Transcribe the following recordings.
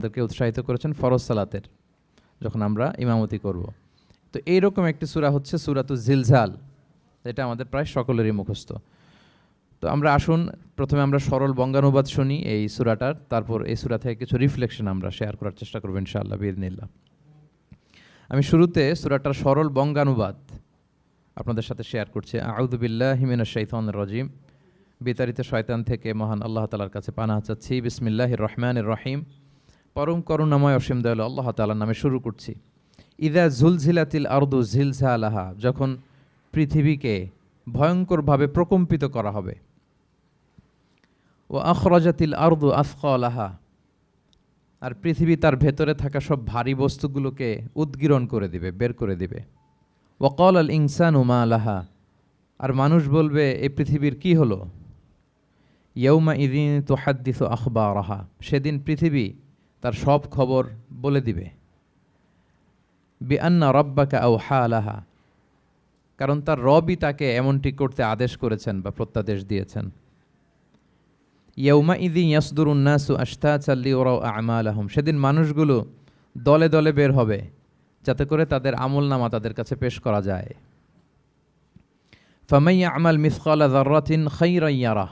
তাদেরকে উৎসাহিত করেছেন ফরজ সালাতের যখন আমরা ইমামতি করব। তো এইরকম একটি সূরা হচ্ছে সূরাতুজ জিলজাল, এটা আমাদের প্রায় সকলেরই মুখস্থ। তো আমরা আসুন প্রথমে আমরা সরল বঙ্গানুবাদ শুনি এই সূরাটার, তারপর এই সূরা থেকে কিছু রিফ্লেকশন আমরা শেয়ার করার চেষ্টা করব ইনশাআল্লাহ বিইذنিল্লাহ। আমি শুরুতে সূরাটার সরল বঙ্গানুবাদ আপনাদের সাথে শেয়ার করছি। আউযু বিল্লাহি মিনাশ শাইতানির রাজিম, বিতাড়িত শয়তান থেকে মহান আল্লাহ তাআলার কাছে পানাহ চাচ্ছি। বিসমিল্লাহির রহমানির রহিম, পরম করুণাময় অসীম দয়ালু আল্লাহ তাআলার নামে শুরু করছি। ইযা জুলজিলাতিল আরদু জিলজালাহা, যখন পৃথিবীকে ভয়ঙ্করভাবে প্রকম্পিত করা হবে। ওয়া আখরাজাতিল আরদু আথকালাহা, আর পৃথিবী তার ভেতরে থাকা সব ভারী বস্তুগুলোকে উদ্গীরণ করে দিবে, বের করে দিবে। ওয়া ক্বালাল ইনসানু মা লাহা, আর মানুষ বলবে এই পৃথিবীর কি হলো। ইয়াউমা ইযিন তুহাদ্দিসু আখবারাহা, সেদিন পৃথিবী তার সব খবর বলে দিবে। বিআন্না রাব্বাকা আওহা লাহা, কারণ তার রবই তাকে এমনটি করতে আদেশ করেছেন বা প্রত্যাদেশ দিয়েছেন। ইয়াউমা ইযিন ইয়াসদুরুন নাসু আশতাতান লিয়ারাউ আ'মালাহুম, সেদিন মানুষগুলো দলে দলে বের হবে যাতে করে তাদের আমলনামা তাদের কাছে পেশ করা যায়। ফামান ইয়া'মাল মিসকালা যাররাতিন খায়রান ইয়ারাহ,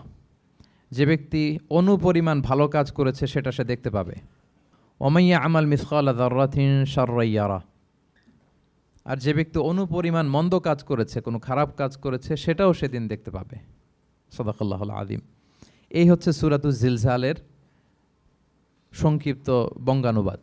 যে ব্যক্তি অনুপরিমাণ ভালো কাজ করেছে সেটা সে দেখতে পাবে। ওমান ইয়া'মাল মিসকালা যাররাতিন শাররান ইয়ারাহ, আর যে ব্যক্তি অনুপরিমাণ মন্দ কাজ করেছে, কোনো খারাপ কাজ করেছে, সেটাও সেদিন দেখতে পাবে। সাদাকাল্লাহুল আযীম। এই হচ্ছে সূরাতুজ জিলজালের সংক্ষিপ্ত বঙ্গানুবাদ।